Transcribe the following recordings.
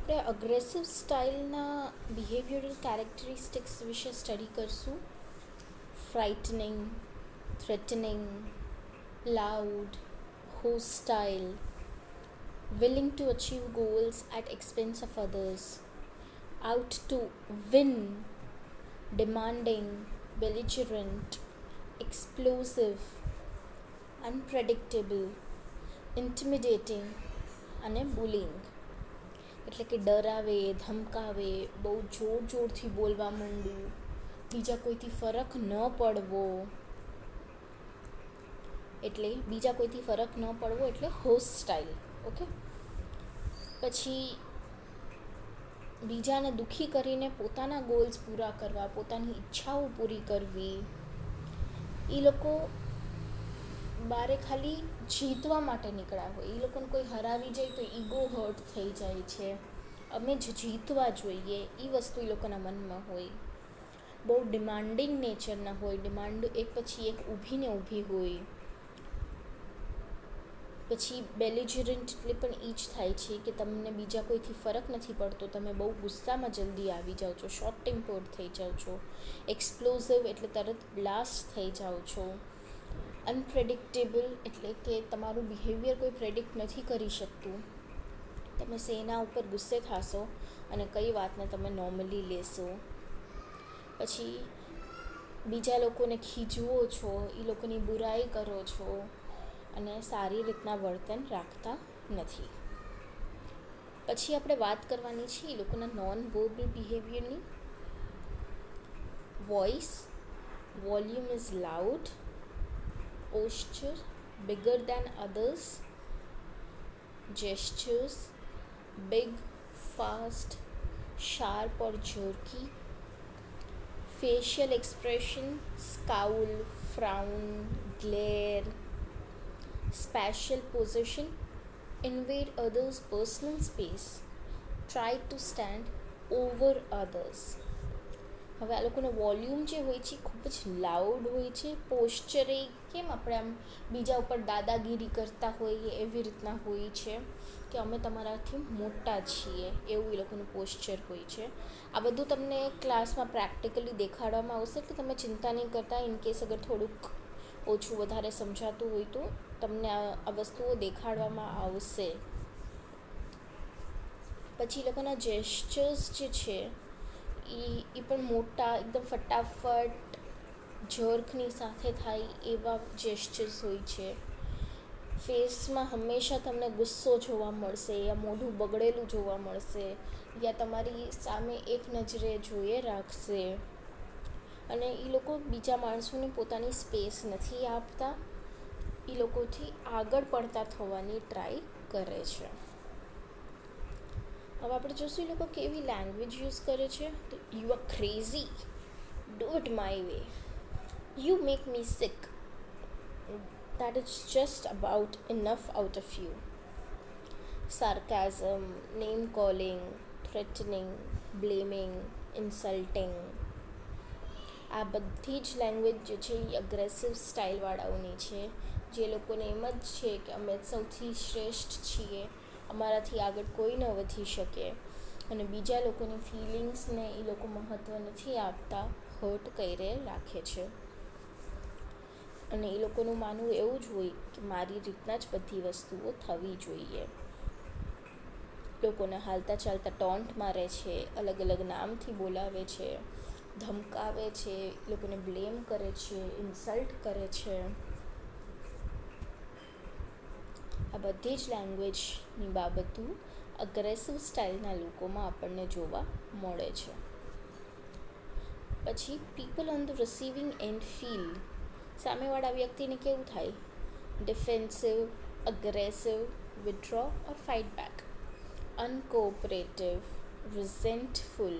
આપણે અગ્રેસિવ સ્ટાઇલના behavioural characteristics વિશે સ્ટડી કરશું. Frightening, threatening, loud, hostile, willing to achieve goals at expense of others, out to win, demanding, belligerent, explosive, unpredictable, intimidating અને bullying. એટલે કે ડરાવે, ધમકાવે, બહુ જોર જોરથી બોલવા માંડવું, બીજા કોઈથી ફરક ન પડવો, એટલે હોસ્ટાઇલ. ઓકે. પછી બીજાને દુઃખી કરીને પોતાના ગોલ્સ પૂરા કરવા, પોતાની ઈચ્છાઓ પૂરી કરવી. એ લોકો બારે ખાલી જીતવા માટે નીકળ્યા હોય. એ લોકોને કોઈ હરાવી જાય તો ઈગો હર્ટ થઈ જાય છે. અમે જ જીતવા જોઈએ એ વસ્તુ એ લોકોના મનમાં હોય. બહુ ડિમાન્ડિંગ નેચરના હોય. ડિમાન્ડ એક પછી એક ઊભી હોય. પછી બેલિજરન્ટ એટલે પણ એ જ થાય છે કે તમને બીજા કોઈથી ફરક નથી પડતો. તમે બહુ ગુસ્સામાં જલ્દી આવી જાઓ છો, શોર્ટ ટેમ્પર્ડ થઈ જાઓ છો. એક્સપ્લોઝિવ એટલે તરત બ્લાસ્ટ થઈ જાઓ છો. અનપ્રેડિક્ટેબલ એટલે કે તમારું બિહેવિયર કોઈ પ્રેડિક્ટ નથી કરી શકતું. તમે શેના ઉપર ગુસ્સે થશો અને કઈ વાતને તમે નોર્મલી લેશો. પછી બીજા લોકોને ખીજવો છો, એ લોકોની બુરાઈ કરો છો અને સારી રીતના વર્તન રાખતા નથી. પછી આપણે વાત કરવાની છે એ લોકોના નોન વર્બલ બિહેવિયરની. Voice, volume is loud. Posture, bigger than others. Gestures, big, fast, sharp or jerky. Facial expression, scowl, frown, glare. Spatial position, invade others' personal space. Try to stand over others. હવે આ લોકોનો volume જે હોય છે ખૂબ જ loud હોય છે. પોસ્ચર એ કેમ આપણે આમ બીજા ઉપર દાદાગીરી કરતા હોઈએ એવી રીતના હોય છે કે અમે તમારાથી મોટા છીએ, એવું એ લોકોનું પોસ્ચર હોય છે. આ બધું તમને ક્લાસમાં પ્રેક્ટિકલી દેખાડવામાં આવશે એટલે તમે ચિંતા નહીં કરતા. ઇનકેસ અગર થોડુંક ઓછું વધારે સમજાતું હોય તો તમને આ વસ્તુઓ દેખાડવામાં આવશે. પછી એ લોકોના જેસ્ચર્સ જે છે એ પણ મોટા, એકદમ ફટાફટ જર્કની સાથે થાય એવા જેસ્ચર્સ હોય છે. ફેસમાં હંમેશા તમને ગુસ્સો જોવા મળશે, યા મોઢું બગડેલું જોવા મળશે, યા તમારી સામે એક નજરે જોઈએ રાખશે. અને એ લોકો બીજા માણસોને પોતાની સ્પેસ નથી આપતા. એ લોકોથી આગળ પડતા થવાની ટ્રાય કરે છે. હવે આપણે જોશું એ લોકો કેવી લેંગ્વેજ યુઝ કરે છે. તો you are crazy, do it my way, you make me sick, that is just about enough out of you. Sarcasm, name calling, threatening, blaming, insulting. આ બધી જ લેંગ્વેજ જે છે એ અગ્રેસિવ સ્ટાઇલવાળાઓની છે. જે લોકોને એમ જ છે કે અમે સૌથી શ્રેષ્ઠ છીએ, અમારાથી આગળ કોઈ ન વધી શકે, અને બીજા લોકોની ફિલિંગ્સને એ લોકો મહત્ત્વ નથી આપતા, હર્ટ કરે રાખે છે. અને એ લોકોનું માનવું એવું જ હોય કે મારી રીતના જ બધી વસ્તુઓ થવી જોઈએ. લોકોને હાલતા ચાલતા ટોન્ટ મારે છે, અલગ અલગ નામથી બોલાવે છે, ધમકાવે છે, લોકોને બ્લેમ કરે છે, ઇન્સલ્ટ કરે છે. આ બધી જ લેંગ્વેજની બાબતો અગ્રેસિવ સ્ટાઇલના લોકોમાં આપણને જોવા મળે છે. પછી people on the receiving end feel, સામેવાળા વ્યક્તિને કેવું થાય? Defensive, aggressive, withdraw or fight back, uncooperative, resentful,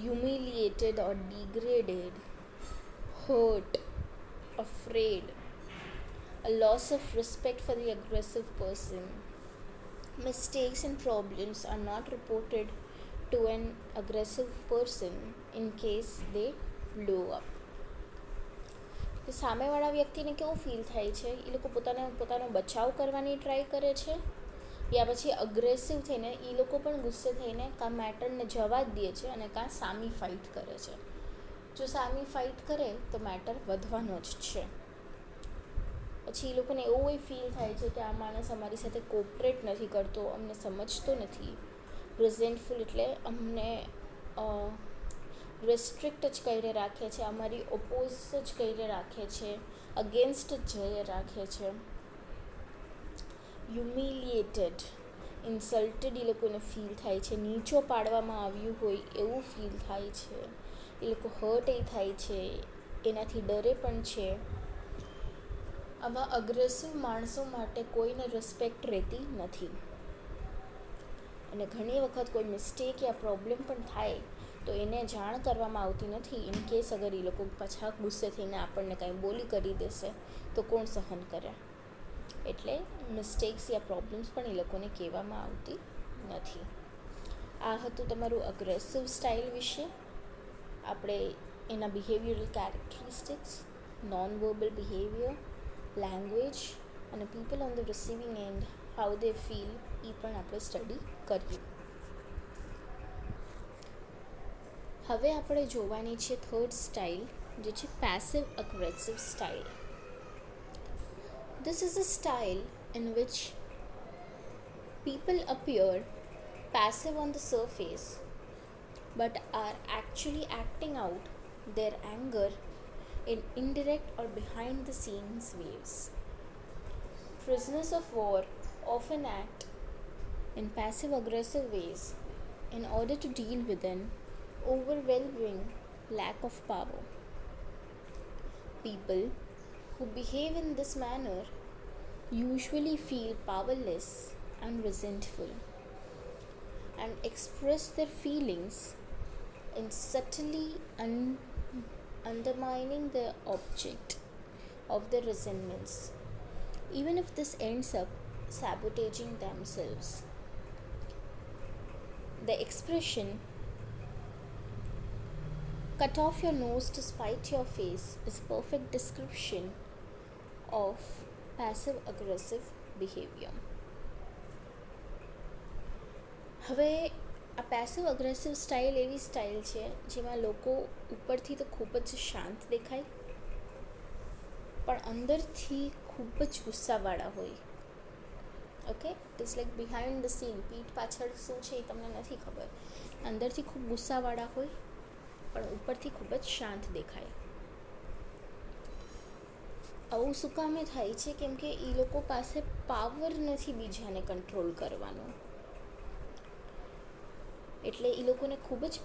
humiliated or degraded, hurt, afraid, a loss of respect for the aggressive person. Mistakes and problems are not reported to an aggressive person in case they blow up. કે સામેવાળા વ્યક્તિને કેવું feel થાય છે? એ લોકો પોતાનો બચાવ કરવાની ટ્રાય કરે છે, યા પછી અગ્રેસિવ થઈને એ લોકો પણ ગુસ્સે થઈને કાં મેટરને જવા જ દે છે અને કાં સામી ફાઇટ કરે છે. જો સામી ફાઇટ કરે તો મેટર વધવાનો જ છે. પછી એ લોકોને એવું ફીલ થાય છે કે આ માણસ અમારી સાથે કોઓપરેટ નથી કરતો, અમને સમજતો નથી. રિઝેન્ટફુલ એટલે અમને રિસ્ટ્રિક્ટ જ કરીને રાખે છે, અમારી ઓપોઝ જ કરીને રાખે છે, અગેન્સ્ટ જ જઈ રાખે છે. હ્યુમિલિએટેડ, ઇન્સલ્ટેડ એ લોકોને ફીલ થાય છે, નીચો પાડવામાં આવ્યું હોય એવું ફીલ થાય છે. એ લોકો હર્ટ થાય છે, એનાથી ડરે પણ છે. આવા અગ્રેસિવ માણસો માટે કોઈને રિસ્પેક્ટ રહેતી નથી. અને ઘણી વખત કોઈ મિસ્ટેક યા પ્રોબ્લેમ પણ થાય તો એને જાણ કરવામાં આવતી નથી. ઇન કેસ અગર એ લોકો પાછા ગુસ્સે થઈને આપણને કાંઈ બોલી કરી દેશે તો કોણ સહન કરે. એટલે મિસ્ટેક્સ યા પ્રોબ્લેમ્સ પણ એ લોકોને કહેવામાં આવતી નથી. આ હતું તમારું અગ્રેસિવ સ્ટાઇલ વિશે. આપણે એના behavioural characteristics, non verbal behaviour, language અને people on the receiving end how they feel એ પણ આપણે સ્ટડી કર્યું. હવે આપણે જોવાની છે થર્ડ સ્ટાઇલ, જે છે passive aggressive style. This is a style in which people appear passive on the surface but are actually acting out their anger in indirect or behind the scenes ways. Prisoners of war often act in passive aggressive ways in order to deal with an overwhelming lack of power. People who behave in this manner usually feel powerless and resentful and express their feelings in subtly undermining the object of their resentments, even if this ends up sabotaging themselves. The expression "cut off your nose to spite your face" is a perfect description of passive aggressive behavior. હવે આ passive aggressive style એવી style છે જેમાં લોકો ઉપરથી તો ખૂબ જ શાંત દેખાય પણ અંદરથી ખૂબ જ ગુસ્સાવાળા હોય. Okay, it is like behind the scene, પીઠ પાછળ શું છે એ તમને નથી ખબર. અંદરથી ખૂબ ગુસ્સાવાળા હોય પણ ઉપરથી ખૂબ જ શાંત દેખાય. આવું શું કામે થાય છે? કેમ કે એ લોકો પાસે પાવર નથી બીજાને કંટ્રોલ કરવાનો. એટલે એ લોકોને ખૂબ જ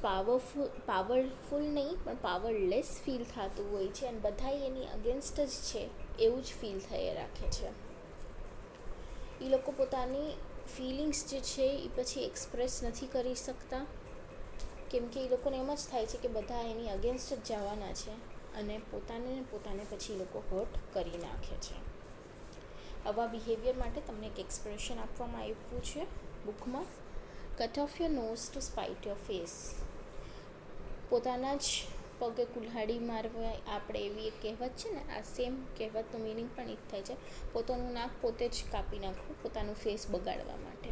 પાવરફુલ નહીં પણ પાવરલેસ ફીલ થતું હોય છે અને બધા એની અગેન્સ્ટ જ છે એવું જ ફીલ થઈ રાખે છે. એ લોકો પોતાની ફિલિંગ્સ જે છે એ પછી એક્સપ્રેસ નથી કરી શકતા કેમ કે એ લોકોને એમ જ થાય છે કે બધા એની અગેન્સ્ટ જ જવાના છે અને પોતાને પછી એ લોકો હર્ટ કરી નાખે છે. આવા બિહેવિયર માટે તમને એક એક્સપ્રેશન આપવામાં આવ્યું છે બુકમાં, cut off your nose to spite your face. પોતાના જ પગે કુલ્હાડી મારવા, આપણે એવી એક કહેવત છે ને, આ સેમ કહેવતનું મિનિંગ પણ એ જ થાય છે, પોતાનું નાક પોતે જ કાપી નાખવું પોતાનું ફેસ બગાડવા માટે.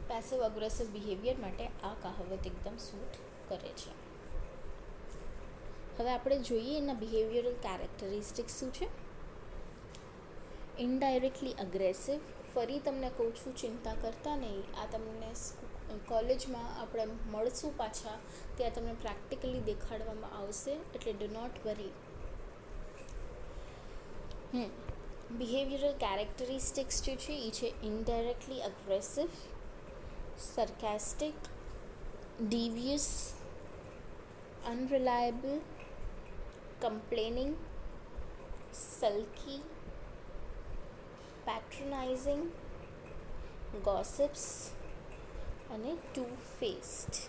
પેસિવ અગ્રેસિવ બિહેવિયર માટે આ કહાવત એકદમ સૂટ કરે છે. હવે આપણે જોઈએ એના બિહેવિયરલ કેરેક્ટરિસ્ટિક્સ શું છે. ઇનડાયરેક્ટલી અગ્રેસિવ, ફરી તમને કહું છું ચિંતા કરતા નહીં, આ તમને કોલેજમાં આપણે મળશું પાછા ત્યાં તમને પ્રેક્ટિકલી દેખાડવામાં આવશે, એટલે do not worry. Behavioural characteristics જે છે એ છે indirectly aggressive, sarcastic, devious, unreliable, complaining, sulky, patronizing, gossips અને two-faced.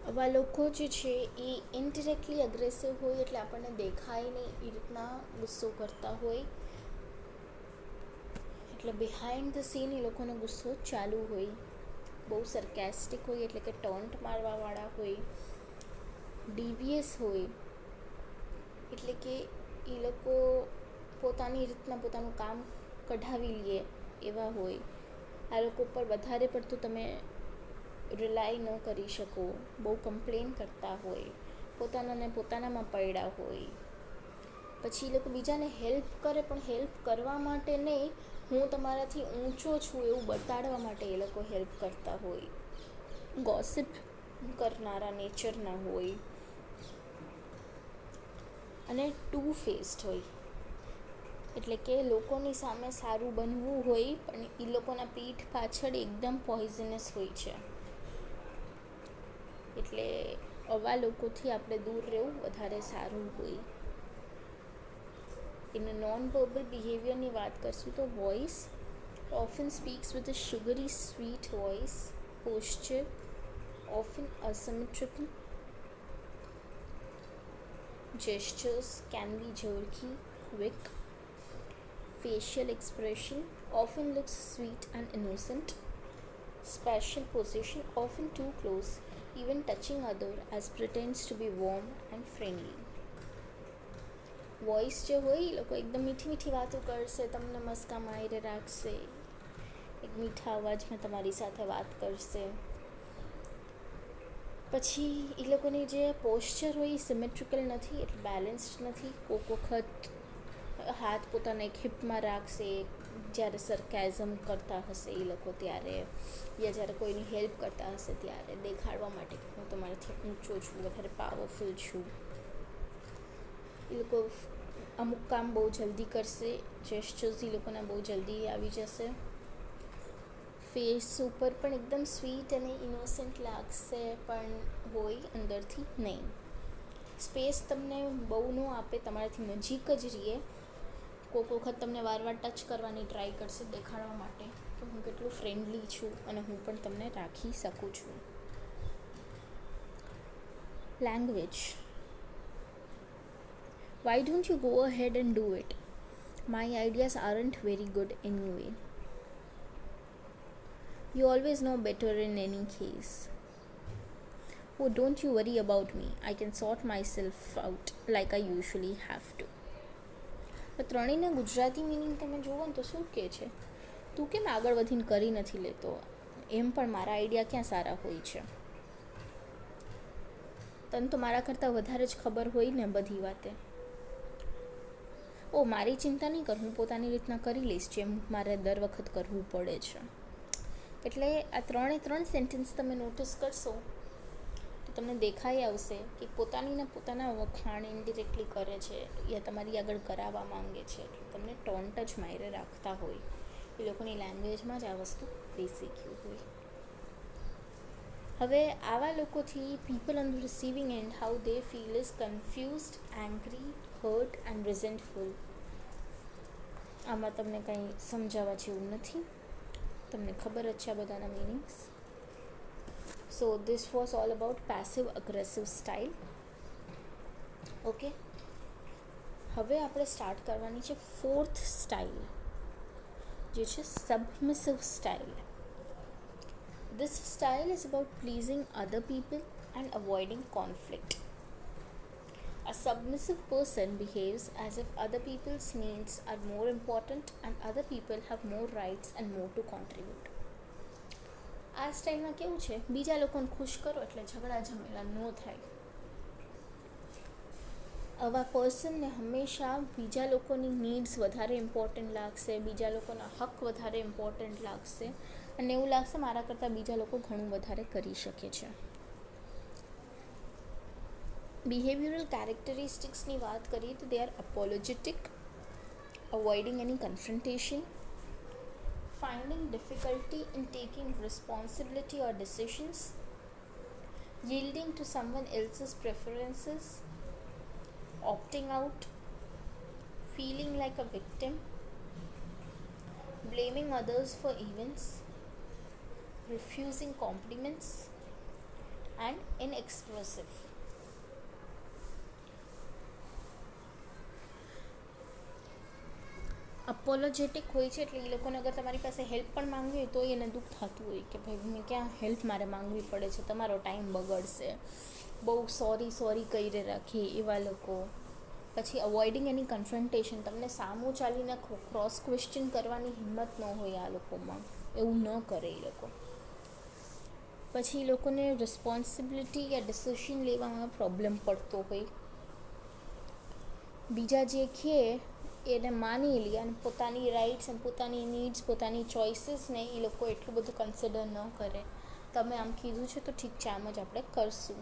આવા લોકો જે છે એ ઇનડિરેક્ટલી અગ્રેસિવ હોય એટલે આપણને દેખાય નહીં એ રીતના ગુસ્સો કરતા હોય, એટલે બિહાઇન્ડ ધ સીન એ લોકોનો ગુસ્સો ચાલુ હોય. બહુ સરકેસ્ટિક હોય એટલે કે ટોન્ટ મારવાવાળા હોય. ડેવિયસ હોય એટલે કે એ લોકો પોતાની રીતના પોતાનું કામ કઢાવી લે એવા હોય. આ લોકો પર વધારે પડતું તમે રિલાય ન કરી શકો, બહુ કમ્પ્લેન કરતા હોય, પોતાનામાં પડ્યા હોય. પછી એ લોકો બીજાને હેલ્પ કરે, પણ હેલ્પ કરવા માટે નહીં, હું તમારાથી ઊંચો છું એવું બતાડવા માટે એ લોકો હેલ્પ કરતા હોય. ગોસિપ કરનારા નેચરના હોય અને ટુ ફેસ્ડ હોય. એટલે કે લોકોની સામે સારું બનવું હોય પણ એ લોકોના પીઠ પાછળ એકદમ પોઈઝનસ હોય છે. એટલે આવા લોકોથી આપણે દૂર રહેવું વધારે સારું હોય. એનું નોન વર્બલ બિહેવિયરની વાત કરશું તો voice often speaks with a sugary sweet voice, posture often asymmetrical, gestures can be jerky, quick, facial expression often looks sweet and innocent, spatial position often too close, even touching other as pretends to be warm and friendly. Voice જે હોય એ લોકો એકદમ મીઠી મીઠી વાતો કરશે, તમને મસ્કા મારી રાખશે, એક મીઠા અવાજમાં તમારી સાથે વાત કરશે. પછી એ લોકોની જે પોસ્ચર હોય એ સિમેટ્રિકલ નથી, એટલે બેલેન્સ્ડ નથી. કોક વખત હાથ પોતાને એક હિપમાં રાખશે જ્યારે સરકેઝમ કરતા હશે એ લોકો ત્યારે, યા જ્યારે કોઈની હેલ્પ કરતા હશે ત્યારે, દેખાડવા માટે કે હું તમારાથી ઊંચો છું, વધારે પાવરફુલ છું. એ લોકો અમુક કામ બહુ જલ્દી કરશે, જેસ્ચર્સ એ લોકોના બહુ જલ્દી આવી જશે. ફેસ ઉપર પણ એકદમ સ્વીટ અને ઇનોસન્ટ લાગશે, પણ હોય અંદરથી નહીં. સ્પેસ તમને બહુ ન આપે, તમારાથી નજીક જ રહીએ. કોઈક વખત તમને વારંવાર ટચ કરવાની ટ્રાય કરશે દેખાડવા માટે કે હું કેટલું ફ્રેન્ડલી છું અને હું પણ તમને રાખી શકું છું. Language. Why don't you go ahead and do it? My ideas aren't very good anyway. You always know better in any case. Oh, don't you worry about me. I can sort myself out like I usually have to. ત્રણેયના Gujarati meaning તમે જુઓ ને તો શું કહે છે? તું કેમ આગળ વધીને કરી નથી લેતો? એમ પણ મારા આઈડિયા ક્યાં સારા હોય છે? તને તો મારા કરતાં વધારે જ ખબર હોય ને બધી વાતે. ઓ, મારી ચિંતા નહીં કર, હું પોતાની રીતના કરી લઈશ જેમ મારે દર વખત કરવું પડે છે. એટલે આ ત્રણ સેન્ટેન્સ તમે નોટિસ કરશો તો તમને દેખાઈ આવશે કે પોતાના વખાણ ઇનડિરેક્ટલી કરે છે યા તમારી આગળ કરાવવા માંગે છે. તમને ટોન્ટ જ માયરે રાખતા હોય. એ લોકોની લેંગ્વેજમાં જ આ વસ્તુ બેસી ગયું હોય. હવે આવા લોકોથી people on the receiving end how they feel is confused, angry, hurt and resentful. આમાં તમને કંઈ સમજાવવા જેવું નથી, તમને ખબર જ છે આ બધાના meanings. So this was all about passive aggressive style. Okay, હવે આપણે સ્ટાર્ટ કરવાની છે ફોર્થ સ્ટાઇલ, જે છે સબમિસિવ style. This style is about pleasing other people and avoiding conflict. A submissive person behaves as if other people's needs are more important and other people have more rights and more to contribute. આ સ્ટાઇલમાં કેવું છે, બીજા લોકોને ખુશ કરો એટલે ઝઘડા ઝમેલા ન થાય. આવા પર્સનને હંમેશા બીજા લોકોની નીડ્સ વધારે ઇમ્પોર્ટન્ટ લાગશે, બીજા લોકોના હક વધારે ઇમ્પોર્ટન્ટ લાગશે અને એવું લાગશે મારા કરતાં બીજા લોકો ઘણું વધારે કરી શકે છે. બિહેવિયરલ કેરેક્ટરિસ્ટિક્સની વાત કરીએ તો they are apologetic, avoiding any confrontation, finding difficulty in taking responsibility or decisions, yielding to someone else's preferences, opting out, feeling like a victim, blaming others for events, refusing compliments, and inexpressive. અપોલોજેટિક હોય છે એટલે એ લોકોને અગર તમારી પાસે help પણ માંગવી હોય તો એને દુઃખ થતું હોય કે ભાઈ મેં ક્યાં હેલ્પ મારે માંગવી પડે છે, તમારો ટાઈમ બગડશે, બહુ સોરી કરી રાખે એવા લોકો. પછી અવોઇડિંગ એની કન્ફ્રન્ટેશન, તમને સામું ચાલીને ક્રોસ ક્વેશ્ચન કરવાની હિંમત ન હોય આ લોકોમાં, એવું ન કરે એ લોકો. પછી એ લોકોને રિસ્પોન્સિબિલિટી યા ડિસિઝન લેવામાં પ્રોબ્લેમ પડતો હોય. બીજા જે કહે એને માની લે અને પોતાની રાઇટ્સ અને પોતાની નીડ્સ, પોતાની ચોઇસીસને એ લોકો એટલું બધું કન્સિડર ન કરે. તમે આમ કીધું છે તો ઠીક છે, આમ જ આપણે કરશું.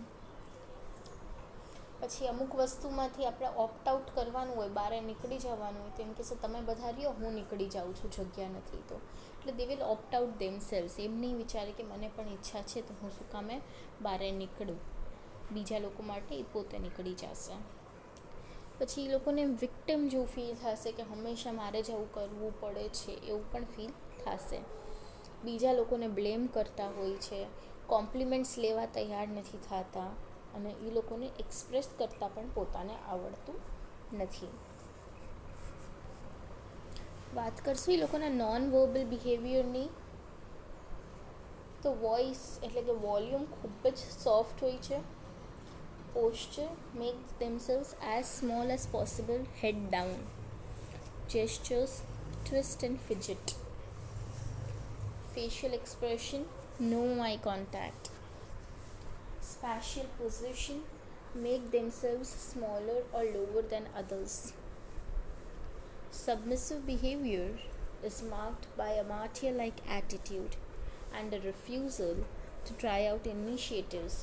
પછી અમુક વસ્તુમાંથી આપણે ઓપ્ટ આઉટ કરવાનું હોય, બહાર નીકળી જવાનું હોય, તો એમ કહેશે તમે બધા રહ્યો, હું નીકળી જાઉં છું, જગ્યા નથી તો. એટલે they will opt out themselves. એમ નહીં વિચારે કે મને પણ ઈચ્છા છે તો હું શું કામે બહાર નીકળું. બીજા લોકો માટે એ પોતે નીકળી જશે. પછી એ લોકોને વિક્ટિમ જેવું ફીલ થશે કે હંમેશા મારે જ આવું કરવું પડે છે, એવું પણ ફીલ થશે. બીજા લોકોને બ્લેમ કરતા હોય છે, કોમ્પ્લિમેન્ટ્સ લેવા તૈયાર નથી થતા, અને એ લોકોને એક્સપ્રેસ કરતાં પણ પોતાને આવડતું નથી. વાત કરશું એ લોકોના નોન વર્બલ બિહેવિયરની, તો વોઇસ એટલે કે વોલ્યુમ ખૂબ જ સોફ્ટ હોય છે. Posture makes themselves as small as possible, head down. Gestures twist and fidget. Facial expression, no eye contact. Spatial position, make themselves smaller or lower than others. Submissive behavior is marked by a martyr-like attitude and a refusal to try out initiatives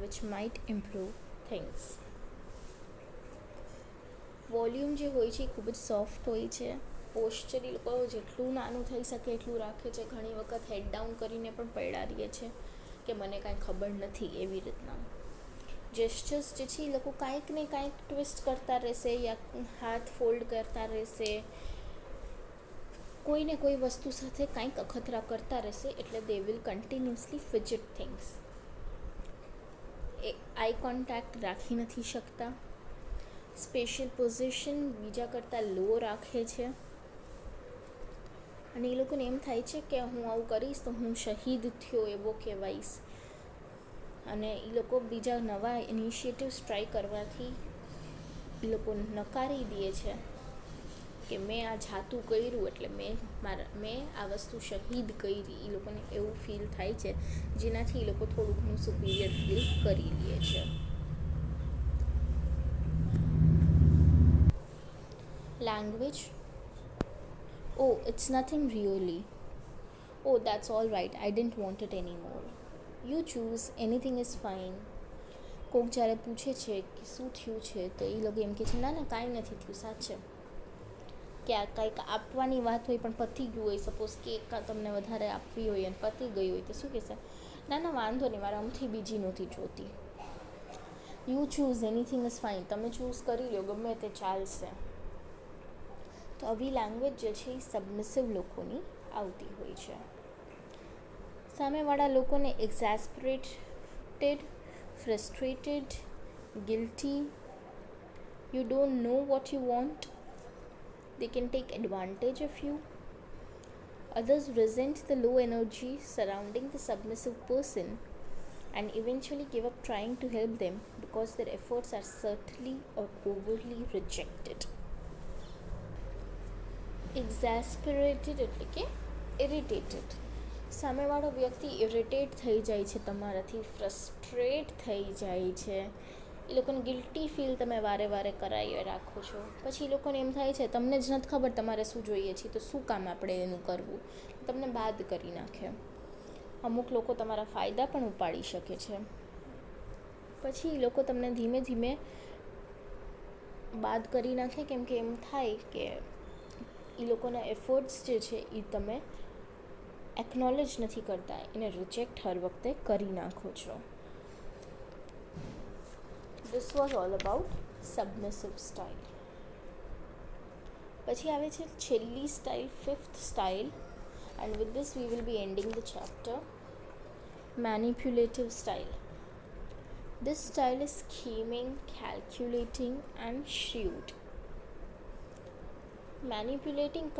which might improve things. Volume જે હોય છે એ ખૂબ જ soft હોય છે. Posture એ લોકો જેટલું નાનું થઈ શકે એટલું રાખે છે. ઘણી વખત હેડ ડાઉન કરીને પણ પડારીએ છે કે મને કાંઈ ખબર નથી, એવી રીતના. જેસ્ચર્સ જે છે એ લોકો કાંઈક ને કાંઈક ટ્વિસ્ટ કરતા રહેશે, યા હાથ ફોલ્ડ કરતા રહેશે, કોઈને કોઈ વસ્તુ સાથે કાંઈક અખતરા કરતા રહેશે. એટલે they will continuously fidget things. એ આઈ કોન્ટેક્ટ રાખી નથી શકતા. સ્પેશિયલ પોઝિશન બીજા કરતાં લો રાખે છે, અને એ લોકોને એમ થાય છે કે હું આવું કરીશ તો હું શહીદ થયો એવો કહેવાઈશ. અને એ લોકો બીજા નવા ઇનિશિયેટિવ્સ ટ્રાય કરવાથી એ લોકો નકારી દે છે કે મેં આ જાતું કર્યું એટલે મેં આ વસ્તુ શહીદ કરી. એ લોકોને એવું ફીલ થાય છે, જેનાથી એ લોકો થોડું ઘણું સુપિરિયર ફીલ કરી લે છે. Language. Oh, it's nothing really. Oh, that's all right. I didn't want it anymore. You choose. Anything is fine. કોક જ્યારે પૂછે છે કે શું થયું છે, તો એ લોકો એમ કહે છે ના ના કાંઈ નથી થયું, સાચે. કે આ કંઈક આપવાની વાત હોય પણ પતી ગયું હોય, સપોઝ કેક તમને વધારે આપવી હોય અને પતી ગઈ હોય, તો શું કહેશે, ના ના વાંધો નહીં, મારે આમથી બીજી નહોતી જોતી. You choose. Anything is fine. તમે ચૂઝ કરી લો, ગમે તે ચાલશે. તો આવી લેંગ્વેજ જે છે એ સબમિસિવ લોકોની આવતી હોય છે. સામેવાળા લોકોને exasperated, frustrated, guilty, you don't know what you want, they can take advantage of you. Others resent the low energy surrounding the submissive person and eventually give up trying to help them because their efforts are subtly or overtly rejected. Exasperated એટલે કે irritated. સામેવાળો વ્યક્તિ irritate થઈ જાય છે તમારાથી, frustrate થઈ જાય છે. એ લોકોને ગિલ્ટી ફીલ તમે વારે વારે કરાવી રાખો છો. પછી એ લોકોને એમ થાય છે તમને જ નથી ખબર તમારે શું જોઈએ છે, તો શું કામ આપણે એનું કરવું, તમને બાદ કરી નાખે. અમુક લોકો તમારા ફાયદા પણ ઉપાડી શકે છે. પછી એ લોકો તમને ધીમે ધીમે બાદ કરી નાખે, કેમ કે એમ થાય કે એ લોકોના એફર્ટ્સ જે છે એ તમે એકનોલેજ નથી કરતા, એને રિજેક્ટ હર વખતે કરી નાખો છો. This was all about submissive style. પછી આવે છે છેલ્લી style, fifth style, and with this we will be ending the chapter. Manipulative style. This style is scheming, calculating and shrewd. Manipulative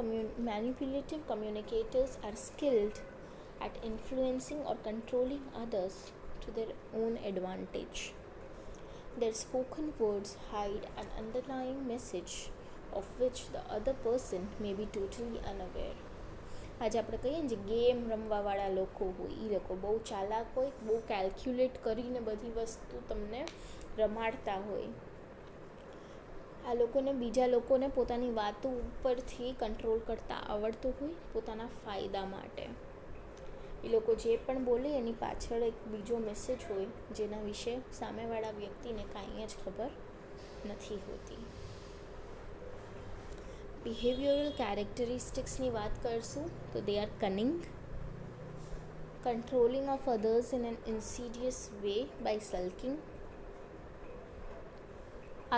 communicators are skilled at influencing or controlling others to their own advantage. Their spoken words hide an underlying message of which the other person may be totally unaware. આજે આપણે કહીએ ને જે game રમવાવાળા લોકો હોય એ લોકો બહુ ચાલાક હોય, બહુ કેલ્ક્યુલેટ કરીને બધી વસ્તુ તમને રમાડતા હોય. આ લોકોને બીજા લોકોને પોતાની વાતો ઉપરથી કંટ્રોલ કરતાં આવડતું હોય પોતાના ફાયદા માટે. એ લોકો જે પણ બોલે એની પાછળ એક બીજો મેસેજ હોય જેના વિશે સામેવાળા વ્યક્તિને કાંઈ જ ખબર નથી હોતી. બિહેવિયરલ કેરેક્ટરિસ્ટિક્સની વાત કરશું તો they are cunning, controlling of others in an insidious way by sulking,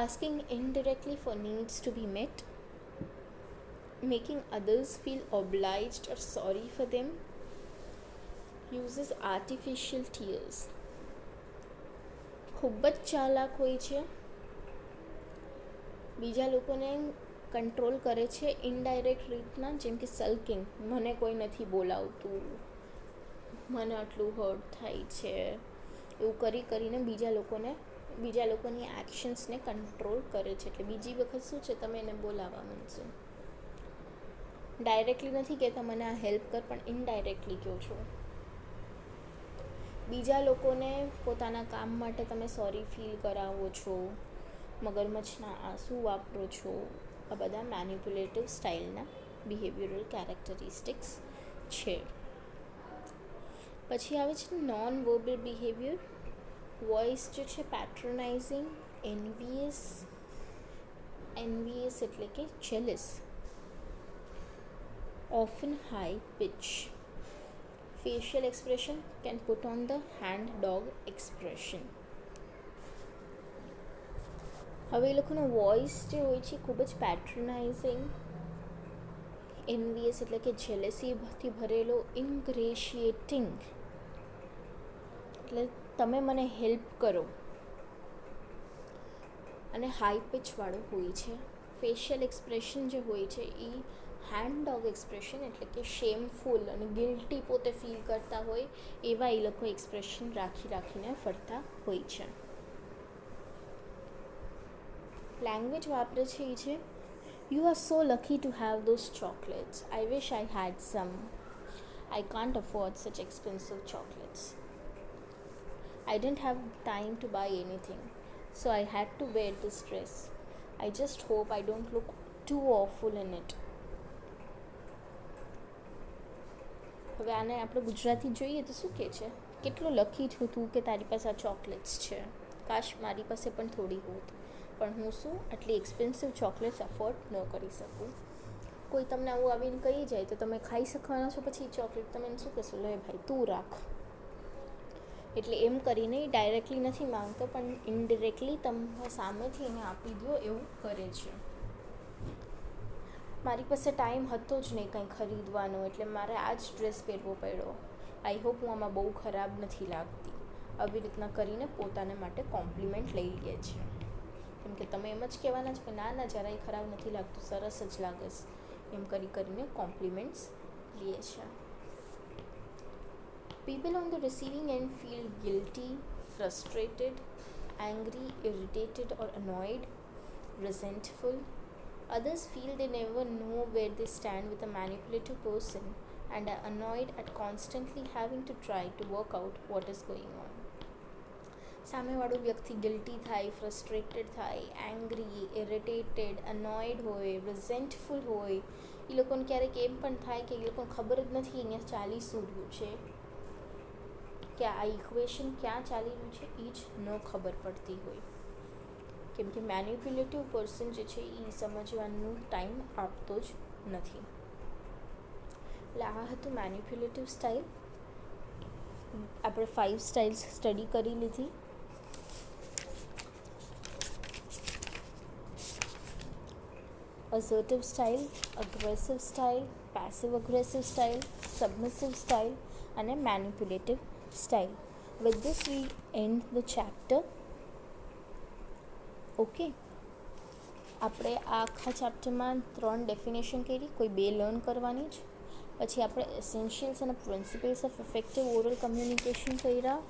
asking indirectly for needs to be met, making others feel obliged or sorry for them, uses artificial tears. ખૂબ જ ચાલાક હોય છે, બીજા લોકોને control કરે છે indirect રીતના, જેમ કે સલ્કિંગ, મને કોઈ નથી બોલાવતું, મને આટલું હર્ટ થાય છે, એવું કરીને બીજા લોકોની એક્શન્સને કંટ્રોલ કરે છે. એટલે બીજી વખત શું છે, તમે એને બોલાવવા માંડશો. ડાયરેક્ટલી નથી કહેતા મને આ હેલ્પ કર, પણ ઇનડાયરેક્ટલી કહો છો. બીજા લોકોને પોતાના કામ માટે તમે સોરી ફીલ કરાવો છો, મગરમચ્છના આંસુ વાપરો છો. આ બધા મેનિપ્યુલેટિવ સ્ટાઇલના બિહેવિયરલ કેરેક્ટરિસ્ટિક્સ છે. પછી આવે છે નોન વર્બલ બિહેવિયર. વોઇસ જે છે પેટ્રોનાઇઝિંગ, એન્વિયસ એટલે કે jealous, often high pitch. Facial expression can put on the hand dog expression. હવે એ લોકોનો વોઇસ જે હોય છે ખૂબ જ પેટ્રોનાઇઝિંગ, એન્વિયસ એટલે કે જેલસીથી ભરેલો, ઇન્ગ્રેશિએટિંગ એટલે તમે મને હેલ્પ કરો, અને હાઈ પિચવાળો હોય છે. ફેશિયલ એક્સપ્રેશન જે હોય છે એ હેન્ડ ડોગ એક્સપ્રેશન એટલે કે શેમફુલ અને ગિલ્ટી પોતે ફીલ કરતા હોય એવા એ લોકો એક્સપ્રેશન રાખીને ફરતા હોય છે. લેંગ્વેજ વાપરે છે એ છે you are so lucky to have those chocolates, I wish I had some, I can't afford such expensive chocolates, I didn't have time to buy anything, so I had to wear this dress. I just hope I don't look too awful in it. હવે આને આપણે ગુજરાતી જોઈએ તો શું કહે છે, કેટલો lucky છું તું કે તારી પાસે આ ચોકલેટ્સ છે, કાશ મારી પાસે પણ થોડી હોત, પણ હું શું આટલી એક્સપેન્સિવ ચોકલેટ્સ અફોર્ડ ન કરી શકું. કોઈ તમને આવું આવીને કહી જાય તો તમે ખાઈ શકવાના છો પછી ચોકલેટ, તમે એને શું કહેશો, લે ભાઈ તું રાખ. એટલે એમ કરીને ડાયરેક્ટલી નથી માંગતો, પણ ઇનડિરેક્ટલી તમે સામેથી એને આપી દો એવું કરે છે. મારી પાસે ટાઈમ હતો જ નહીં કંઈ ખરીદવાનો, એટલે મારે આ જ ડ્રેસ પહેરવો પડ્યો, આઈ હોપ હું આમાં બહુ ખરાબ નથી લાગતી. આવી રીતના કરીને પોતાને માટે કોમ્પ્લિમેન્ટ લઈ લે છે. કેમ કે તમે એમ જ કહેવાના છો કે ના જરાય ખરાબ નથી લાગતું, સરસ જ લાગે છે, એમ કરીને કોમ્પ્લિમેન્ટ્સ લે છે. People on the receiving end feel guilty, frustrated, angry, irritated or annoyed, resentful. Others feel they never know where they stand with a manipulative person and are annoyed at constantly having to try to work out what is going on. સામેવાળો વ્યક્તિ guilty થાય, frustrated થાય, angry, irritated, અનોયડ હોય, રિઝેન્ટફુલ હોય. એ લોકોને ક્યારેક એમ પણ થાય કે એ લોકોને ખબર જ નથી અહીંયા ચાલી શું રહ્યું છે, કે આ ઇક્વેશન ક્યાં ચાલી રહ્યું છે એ જ ન ખબર પડતી હોય. કેમ કે મેનિપ્યુલેટિવ પર્સન જે છે એ સમજવાનો ટાઈમ આપતો જ નથી. એટલે આ હતું મેનિપ્યુલેટિવ સ્ટાઇલ. આપણે 5 સ્ટાઇલ્સ સ્ટડી કરી લીધી. assertive style, aggressive style, passive aggressive style, submissive style અને manipulative style. With this we end the chapter. Okay. આપણે આ આખા ચેપ્ટરમાં 3 ડેફિનેશન કરી, કોઈ 2 લર્ન કરવાની જ. પછી આપણે એસેન્શિયલ્સ અને principles of effective oral communication કર્યા.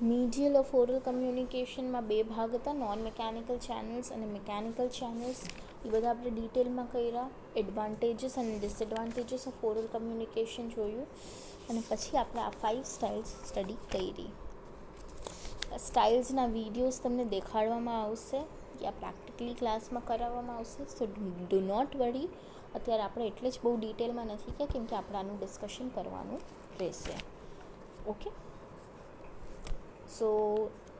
મીડિયલ ઓફ ઓરલ કમ્યુનિકેશનમાં 2 ભાગ હતા, નોન મિકેનિકલ ચેનલ્સ અને મિકેનિકલ ચેનલ્સ. એ બધા આપણે ડિટેલમાં કર્યા. એડવાન્ટેજીસ અને ડિસએડવાન્ટેજીસ ઓફ ઓરલ કમ્યુનિકેશન જોયું, અને પછી આપણે આ 5 સ્ટાઇલ્સ સ્ટડી કરી. સ્ટાઇલ્સના વિડીયોઝ તમને દેખાડવામાં આવશે યા પ્રેક્ટિકલી ક્લાસમાં કરાવવામાં આવશે. સો ડુ નોટ વરી. અત્યારે આપણે એટલે જ બહુ ડિટેલમાં નથી કે કેમ કે આપણે આનું ડિસ્કશન કરવાનું રહેશે. Okay, so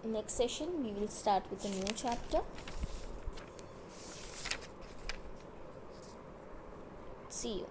next session we will start with a new chapter. See you.